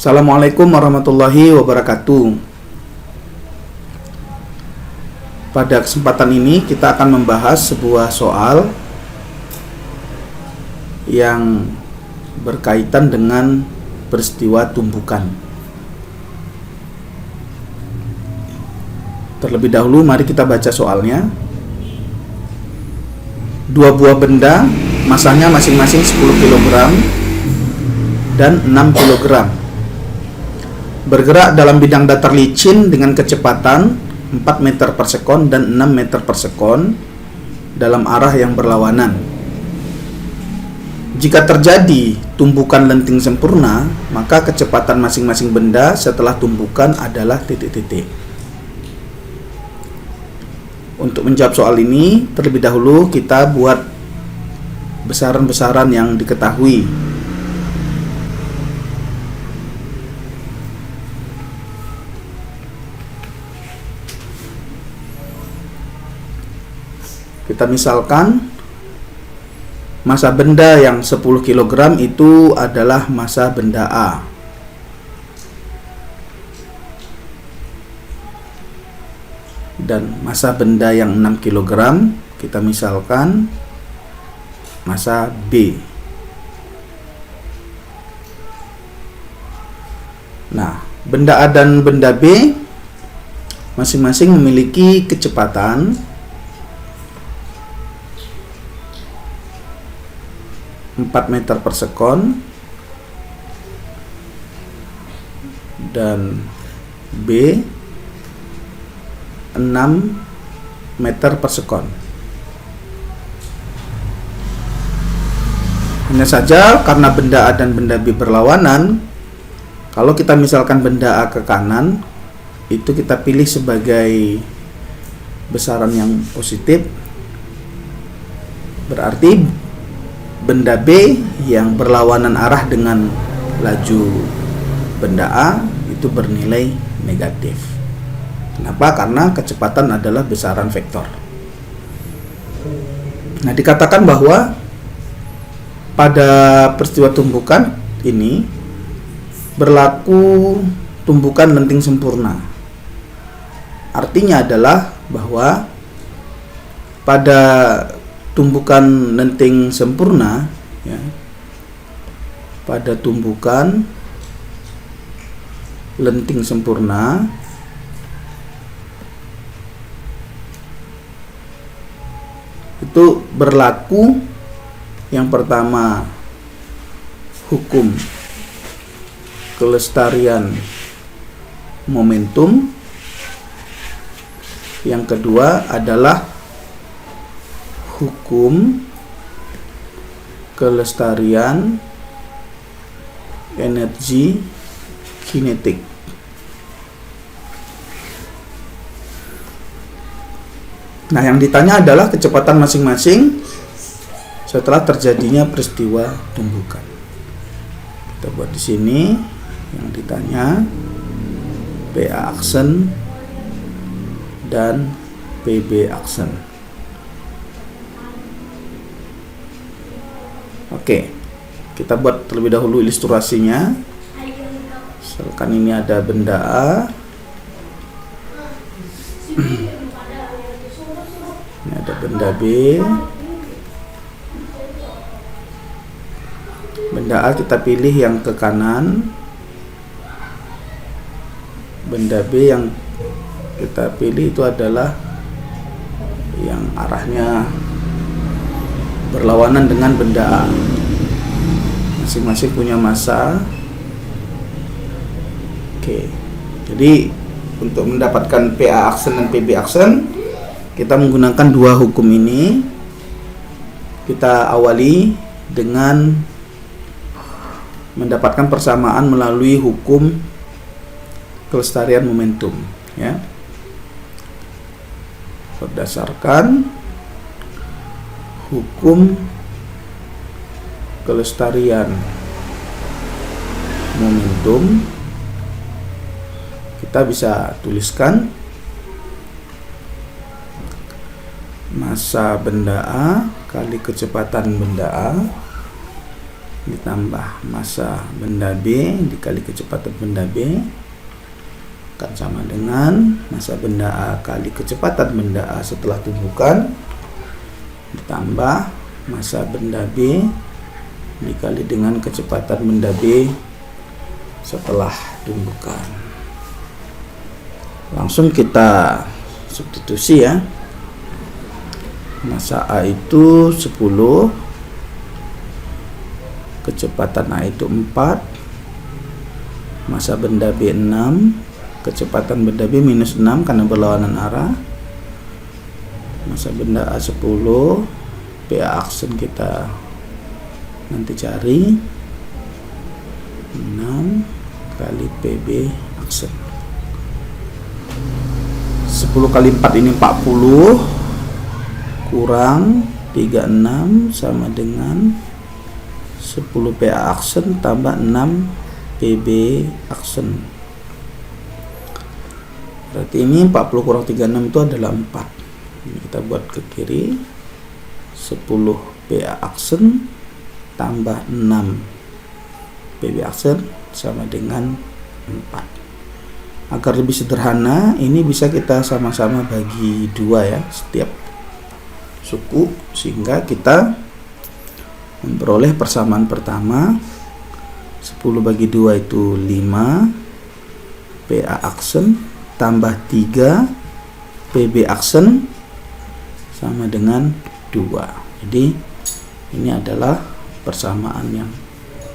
Assalamualaikum warahmatullahi wabarakatuh. Pada kesempatan ini kita akan membahas sebuah soal yang berkaitan dengan peristiwa tumbukan. Terlebih dahulu mari kita baca soalnya. Dua buah benda, masanya masing-masing 10 kg dan 6 kg. Bergerak dalam bidang datar licin dengan kecepatan 4 meter per sekon dan 6 meter per sekon dalam arah yang berlawanan. Jika terjadi tumbukan lenting sempurna, maka kecepatan masing-masing benda setelah tumbukan adalah titik-titik. Untuk menjawab soal ini, terlebih dahulu kita buat besaran-besaran yang diketahui. Kita misalkan massa benda yang 10 kg itu adalah massa benda A. Dan massa benda yang 6 kg kita misalkan massa B. Nah, benda A dan benda B masing-masing memiliki kecepatan 4 meter per sekon dan B 6 meter per sekon. Hanya saja karena benda A dan benda B berlawanan, kalau kita misalkan benda A ke kanan, itu kita pilih sebagai besaran yang positif, berarti benda B yang berlawanan arah dengan laju benda A itu bernilai negatif. Kenapa? Karena kecepatan adalah besaran vektor. Nah, dikatakan bahwa pada peristiwa tumbukan ini berlaku tumbukan lenting sempurna. Artinya adalah bahwa pada tumbukan lenting sempurna, ya, pada tumbukan lenting sempurna itu berlaku yang pertama hukum kelestarian momentum, yang kedua adalah hukum kelestarian energi kinetik. Nah, yang ditanya adalah kecepatan masing-masing setelah terjadinya peristiwa tumbukan. Kita buat di sini yang ditanya PA aksen dan PB aksen. Oke, kita buat terlebih dahulu ilustrasinya. Misalkan ini ada benda A, ini ada benda B. Benda A kita pilih yang ke kanan, benda B yang kita pilih itu adalah yang arahnya berlawanan dengan benda A. Masing-masing punya massa. Oke. Jadi untuk mendapatkan PA aksen dan PB aksen, kita menggunakan dua hukum ini. Kita awali dengan mendapatkan persamaan melalui hukum kelestarian momentum, ya. Berdasarkan hukum kelestarian momentum, kita bisa tuliskan massa benda A kali kecepatan benda A ditambah massa benda B dikali kecepatan benda B akan sama dengan massa benda A kali kecepatan benda A setelah tumbukan ditambah massa benda B dikali dengan kecepatan benda B setelah tumbukan. Langsung kita substitusi ya. Massa A itu 10, kecepatan A itu 4, massa benda B 6, kecepatan benda B minus 6 karena berlawanan arah, massa benda A 10, PA aksen kita nanti cari 6 kali PB aksen. 10 kali 4 ini 40 kurang 36 sama dengan 10 PA aksen tambah 6 PB aksen. Berarti ini 40 kurang 36 itu adalah 4. Ini kita buat ke kiri. 10 PA aksen tambah 6 PB aksen sama dengan 4. Agar lebih sederhana, ini bisa kita sama-sama bagi 2 ya, setiap suku, sehingga kita memperoleh persamaan pertama 10 bagi 2 itu 5 PA aksen tambah 3 PB aksen sama dengan 2. Jadi ini adalah persamaan yang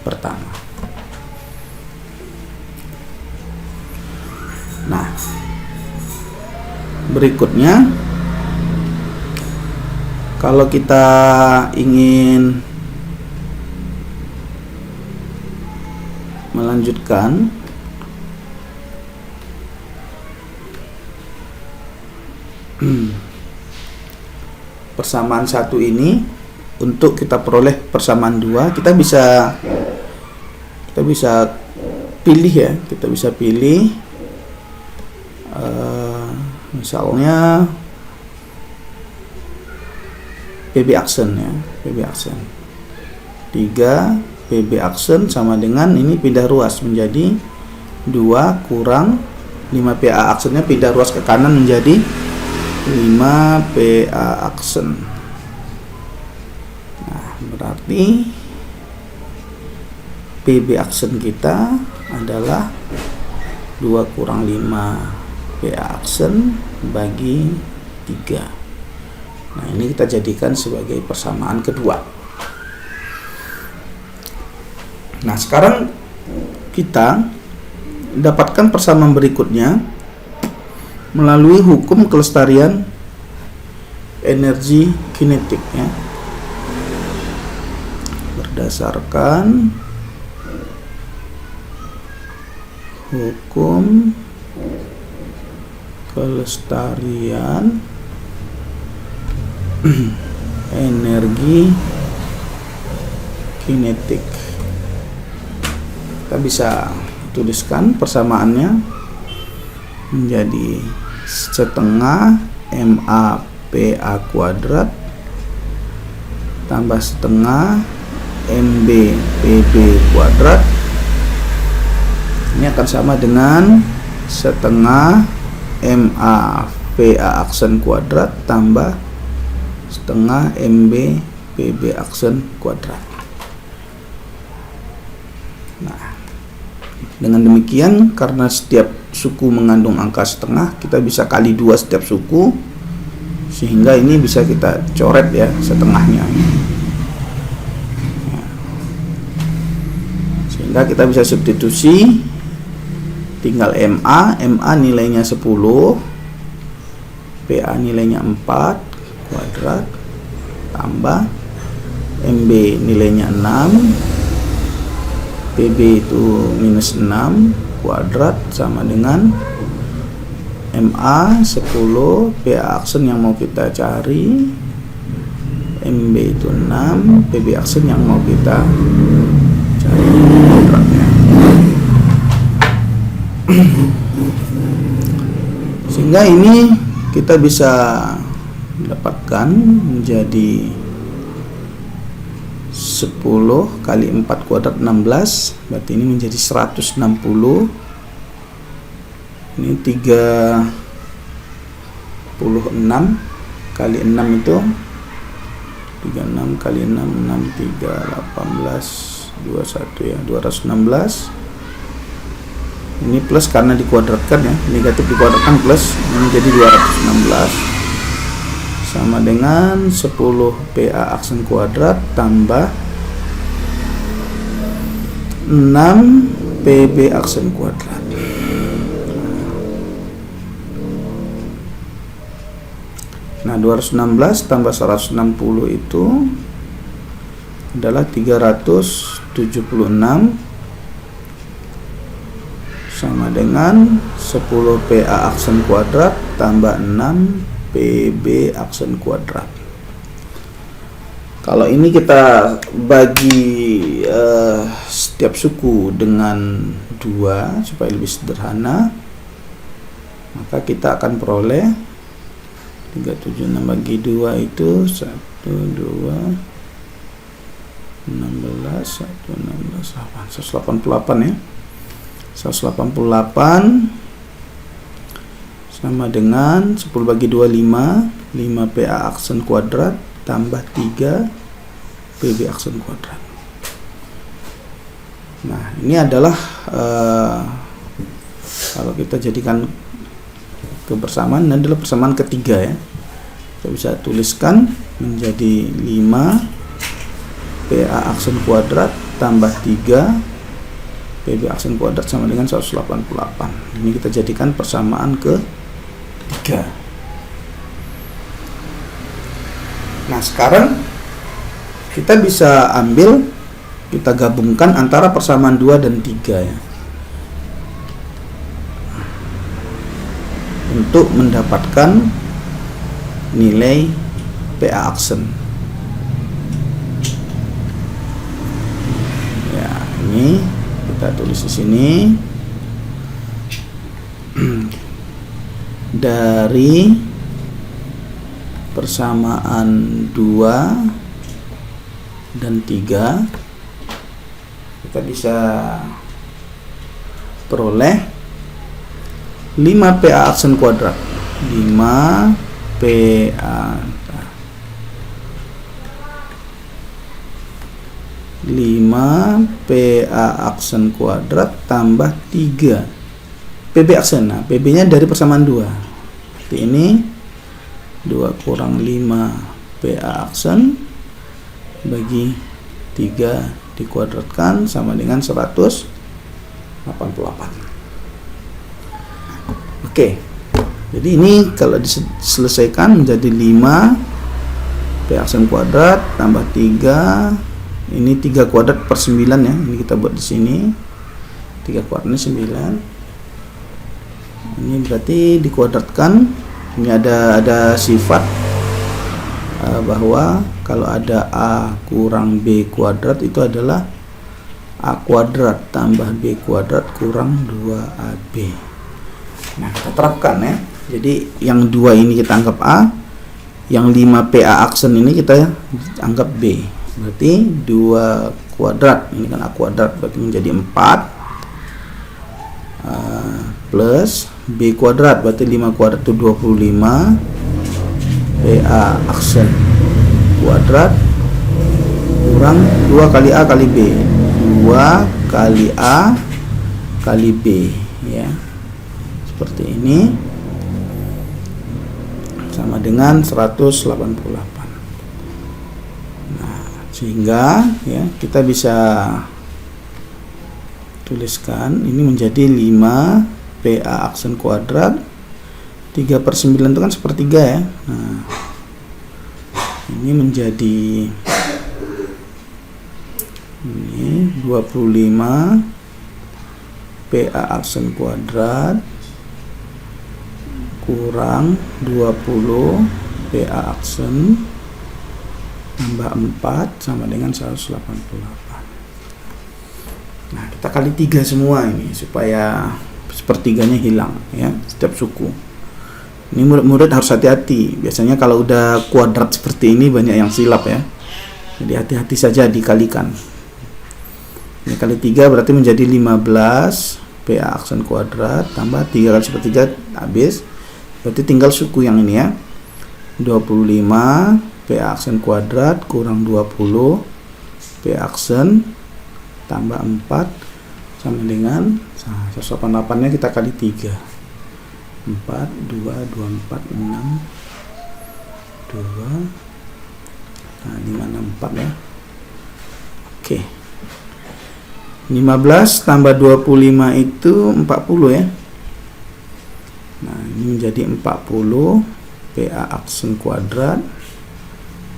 pertama. Nah, berikutnya kalau kita ingin melanjutkan persamaan 1 ini, untuk kita peroleh persamaan 2, kita bisa pilih ya, kita bisa pilih misalnya PB aksen ya, PB aksen 3 PB aksen sama dengan ini pindah ruas menjadi 2 kurang 5 PA aksennya pindah ruas ke kanan menjadi 5 PA aksen. Nah, berarti PB aksen kita adalah 2 kurang 5 PA aksen bagi 3. Nah, ini kita jadikan sebagai persamaan kedua. Nah, sekarang kita dapatkan persamaan berikutnya melalui hukum kelestarian energi kinetik ya. Berdasarkan hukum kelestarian energi kinetik, kita bisa tuliskan persamaannya menjadi setengah MA PA kuadrat tambah setengah MB PB kuadrat. Ini akan sama dengan setengah MA PA aksen kuadrat tambah setengah MB PB aksen kuadrat. Nah, dengan demikian, karena setiap suku mengandung angka setengah, kita bisa kali 2 setiap suku, sehingga ini bisa kita coret ya setengahnya. Sehingga kita bisa substitusi, tinggal MA nilainya 10, PA nilainya 4 kuadrat, tambah MB nilainya 6, PB itu minus 6 kuadrat sama dengan MA 10, PA aksen yang mau kita cari, MB itu 6, PB aksen yang mau kita cari kuadratnya. Sehingga ini kita bisa dapatkan menjadi 10 kali 4 kuadrat 16, berarti ini menjadi 160. Ini 36 kali 6 itu 36 kali 6, 63, 18, 21 ya, 216. Ini plus karena dikuadratkan ya, negatif dikuadratkan plus, ini menjadi 216 sama dengan 10 PA aksen kuadrat tambah 6 PB aksen kuadrat. Nah, 216 tambah 160 itu adalah 376 sama dengan 10 PA aksen kuadrat tambah 6 PB aksen kuadrat. Kalau ini kita bagi setiap suku dengan 2 supaya lebih sederhana, maka kita akan peroleh 376 bagi 2 itu 1, 2, 16, 1, 16, 188 ya. 188 sama dengan 10 bagi 2, 5 PA aksen kuadrat tambah 3 PB aksen kuadrat. Nah, ini adalah kalau kita jadikan kebersamaan, ini adalah persamaan ketiga ya. Kita bisa tuliskan menjadi 5 PA aksen kuadrat tambah 3 PB aksen kuadrat sama dengan 188. Ini kita jadikan persamaan ketiga. Nah, sekarang kita bisa ambil, kita gabungkan antara persamaan 2 dan 3 ya, untuk mendapatkan nilai PA aksen. Ya, ini kita tulis di sini. Dari persamaan 2 dan 3 kita bisa peroleh 5 PA aksen kuadrat. 5 PA 5 PA aksen kuadrat tambah 3 PB aksen. Nah, PB nya dari persamaan 2. Berarti ini 2 kurang 5 PA aksen bagi 3 dikuadratkan sama dengan 188. Oke. Jadi ini kalau diselesaikan menjadi 5 PA aksen kuadrat tambah 3, ini 3 kuadrat per 9 ya. Ini kita buat di sini. 3 kuadratnya 9. Ini berarti dikuadratkan. Ini ada sifat bahwa kalau ada A kurang B kuadrat itu adalah A kuadrat tambah B kuadrat kurang 2AB. Nah, kita terapkan ya. Jadi yang 2 ini kita anggap A, yang 5 PA aksen ini kita anggap B. Berarti 2 kuadrat, ini kan A kuadrat, berarti menjadi 4 plus B kuadrat, berarti 5 kuadrat itu 25 PA aksen kuadrat kurang 2 kali A kali B, 2 kali A kali B ya, seperti ini, sama dengan 188. Nah, sehingga ya kita bisa tuliskan ini menjadi 5 PA aksen kuadrat, 3 per 9 itu kan sepertiga ya. Nah, ini menjadi ini 25 PA aksen kuadrat kurang 20 PA aksen tambah 4 sama dengan 188. Nah, kita kali 3 semua ini supaya sepertiganya hilang ya, setiap suku. Ini murid-murid harus hati-hati. Biasanya kalau udah kuadrat seperti ini banyak yang silap ya. Jadi hati-hati saja dikalikan. Ini kali 3 berarti menjadi 15 PA aksen kuadrat tambah 3 kali sepertiga habis. Berarti tinggal suku yang ini ya. 25 PA aksen kuadrat kurang 20 PA aksen tambah 4 sama dengan 188 nya kita kali 3. 4 2 24 6 2 5 6 4 ya. Oke. 15 tambah 25 itu 40 ya. Nah, ini menjadi 40 PA aksen kuadrat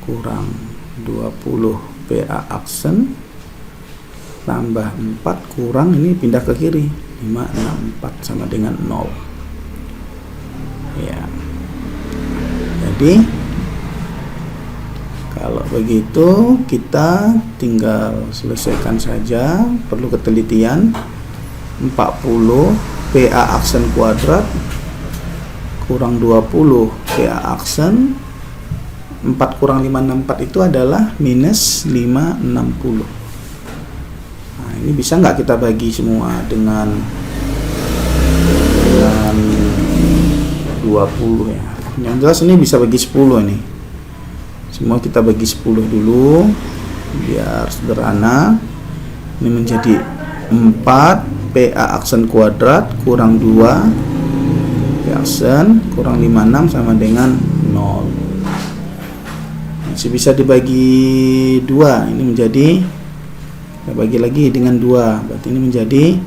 kurang 20 PA aksen tambah 4 kurang, ini pindah ke kiri, 5 6 4 sama dengan 0 ya. Jadi kalau begitu kita tinggal selesaikan saja, perlu ketelitian. 40 PA aksen kuadrat kurang 20 PA aksen, 4 kurang 564 itu adalah minus 560. Nah, ini bisa nggak kita bagi semua dengan 20 ya. Yang jelas ini bisa bagi 10 ini. Semua kita bagi 10 dulu biar sederhana. Ini menjadi 4 PA aksen kuadrat kurang 2 PA aksen kurang 56 sama dengan 0. Masih bisa dibagi 2. Ini menjadi, kita bagi lagi dengan 2. Berarti ini menjadi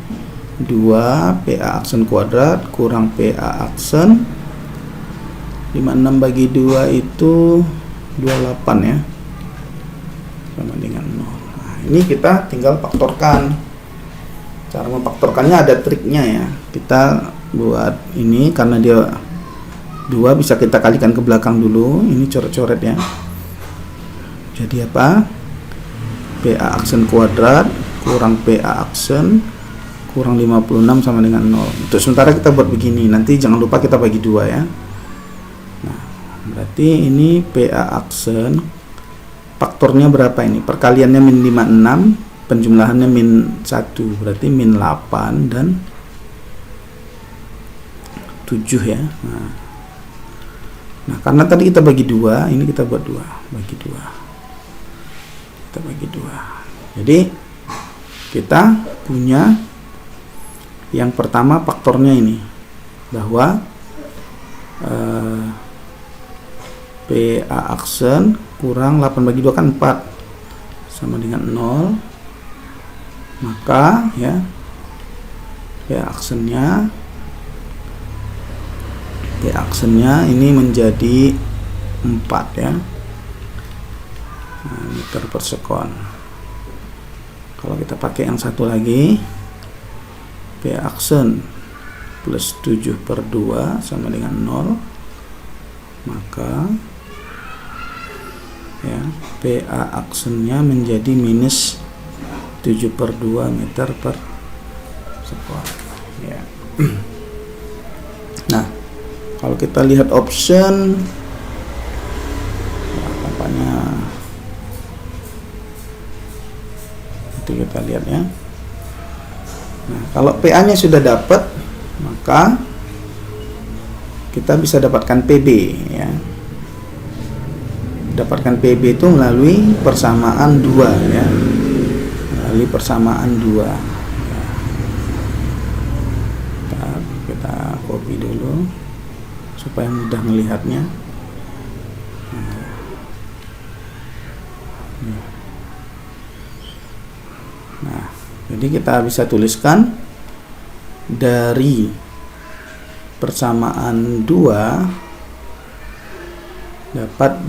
2 PA aksen kuadrat kurang PA aksen. 56 bagi 2 itu 28 ya, sama dengan 0. Nah, ini kita tinggal faktorkan. Cara memfaktorkannya ada triknya ya. Kita buat ini, karena dia 2 bisa kita kalikan ke belakang dulu. Ini coret-coret ya. Jadi apa? PA aksen kuadrat kurang PA aksen kurang 56 sama dengan 0. Untuk sementara kita buat begini. Nanti jangan lupa kita bagi 2 ya. Berarti ini PA aksen faktornya berapa ini? Perkaliannya min 56, penjumlahannya min 1, berarti min 8 dan 7 ya. Nah, karena tadi kita bagi 2, ini kita buat 2, bagi 2. Kita bagi 2. Jadi kita punya yang pertama faktornya ini, bahwa PA aksen kurang 8 bagi 2 kan 4 sama dengan 0. Maka ya PA aksennya ini menjadi 4 ya. Nah, meter per sekon. Kalau kita pakai yang satu lagi, PA aksen plus 7/2 sama dengan 0. Maka ya PA aksennya menjadi minus 7/2 meter per sekon ya. Nah, kalau kita lihat option, nah, tampaknya nanti kita lihat ya. Nah, kalau PA nya sudah dapat, maka kita bisa dapatkan PB ya. Dapatkan PB itu melalui persamaan 2 ya. Melalui persamaan 2 ya. Kita copy dulu supaya mudah melihatnya. Nah, jadi kita bisa tuliskan dari persamaan 2 dapat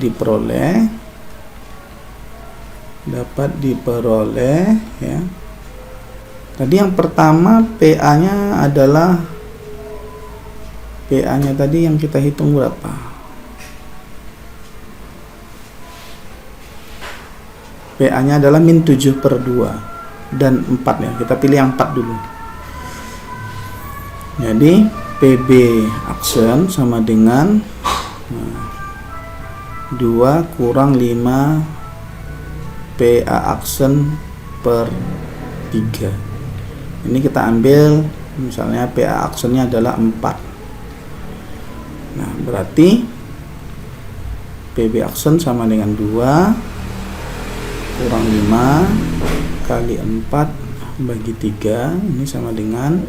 diperoleh ya. Tadi yang pertama PA-nya adalah, PA-nya tadi yang kita hitung berapa? PA-nya adalah min 7/2 dan 4 ya. Kita pilih yang 4 dulu. Jadi PB aksen sama dengan 2 kurang 5 PA aksen per 3. Ini kita ambil misalnya PA aksennya adalah 4. Nah, berarti PB aksen sama dengan 2 kurang 5 kali 4 bagi 3, ini sama dengan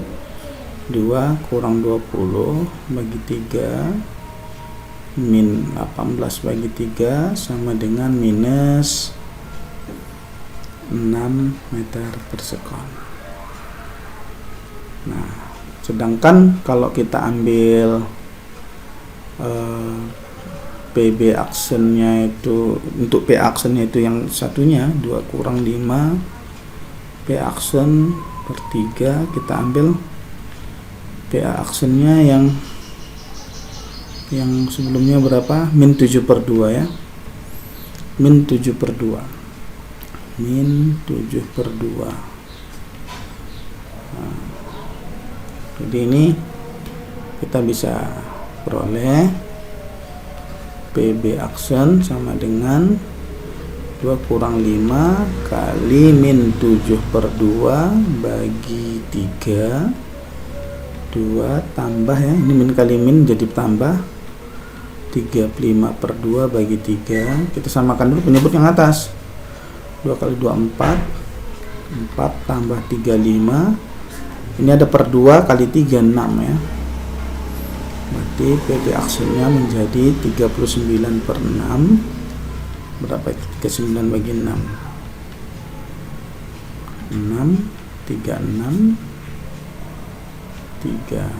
2 kurang 20 bagi 3 min 18 bagi 3 sama dengan minus 6 meter per sekon. Nah, sedangkan kalau kita ambil PB aksennya itu, untuk P aksennya itu yang satunya 2 kurang 5 P aksen per 3, kita ambil PA aksennya yang sebelumnya berapa? Min 7 per 2 ya. Min 7 per 2. Min 7 per 2. Nah, jadi ini kita bisa peroleh PB aksen sama dengan 2 kurang 5 kali min 7 per 2 bagi 3, 2 tambah ya, ini min kali min jadi tambah 35 per 2 bagi 3. Kita samakan dulu penyebut yang atas. 2 kali 2 4, 4 tambah 35, ini ada per 2 kali 3 6 ya. Berarti PB aksennya menjadi 39 per 6. Berapa itu? 39 bagi 6, 6, 36, 3,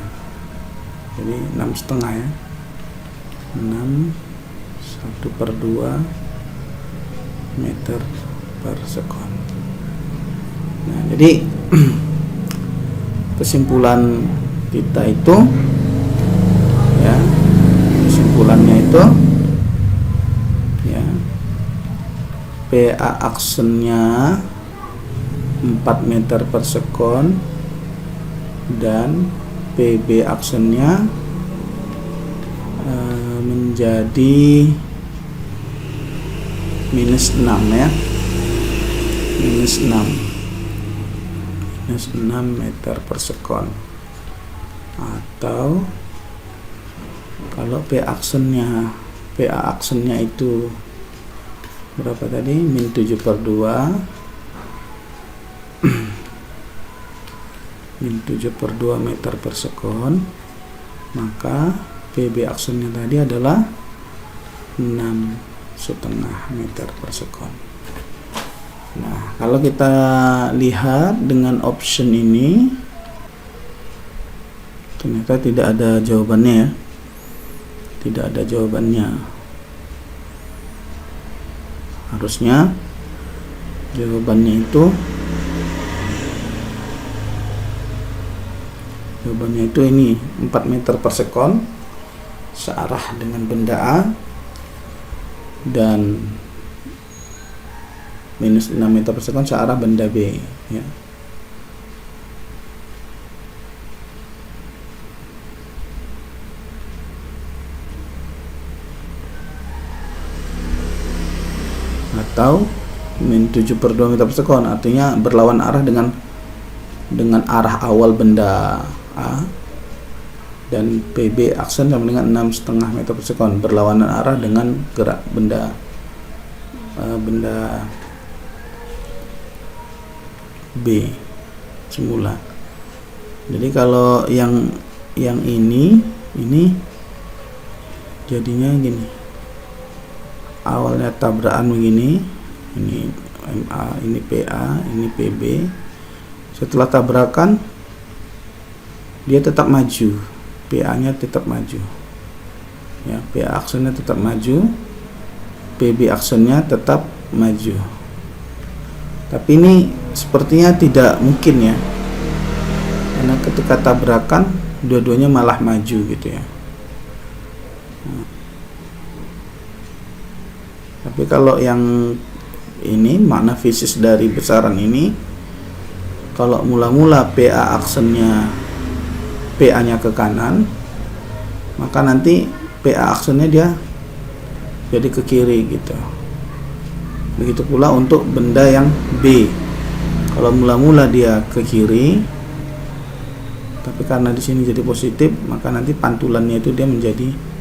jadi 6 setengah ya. 6 1 per 2 meter per sekon. Nah, jadi kesimpulan kita itu ya, kesimpulannya itu ya, PA aksennya 4 meter per sekon dan PB aksennya menjadi minus 6 ya, minus 6 meter per sekon. Atau kalau PA aksennya itu berapa tadi? Min 7 per 2 min 7 per 2 meter per sekon, maka PB aksennya tadi adalah 6,5 meter per sekon. Nah, kalau kita lihat dengan option ini, ternyata tidak ada jawabannya ya, tidak ada jawabannya. Harusnya jawabannya itu ini 4 meter per sekon searah dengan benda A dan minus 6 meter per sekon searah benda B ya. Atau min 7 per 2 meter per sekon, artinya berlawan arah dengan arah awal benda A, dan PB aksen sama dengan 6,5 meter per sekon, berlawanan arah dengan gerak benda B semula. Jadi kalau yang ini jadinya gini, awalnya tabrakan begini, ini MA, ini PA, ini PB. Setelah tabrakan dia tetap maju, PA nya tetap maju ya, PA aksennya tetap maju, PB aksennya tetap maju. Tapi ini sepertinya tidak mungkin ya, karena ketika tabrakan dua-duanya malah maju gitu ya. Tapi kalau yang ini, makna fisis dari besaran ini, kalau mula-mula PA aksennya, PA-nya ke kanan, maka nanti PA aksennya dia jadi ke kiri gitu. Begitu pula untuk benda yang B. Kalau mula-mula dia ke kiri, tapi karena di sini jadi positif, maka nanti pantulannya itu dia menjadi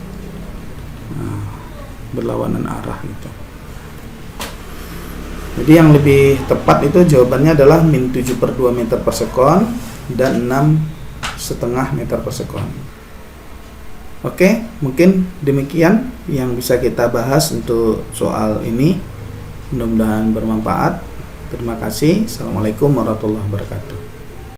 berlawanan arah gitu. Jadi yang lebih tepat itu jawabannya adalah min 7/2 meter per sekon dan 6,5 meter per sekon. Oke, mungkin demikian yang bisa kita bahas untuk soal ini. Mudah-mudahan bermanfaat. Terima kasih. Assalamualaikum warahmatullahi wabarakatuh.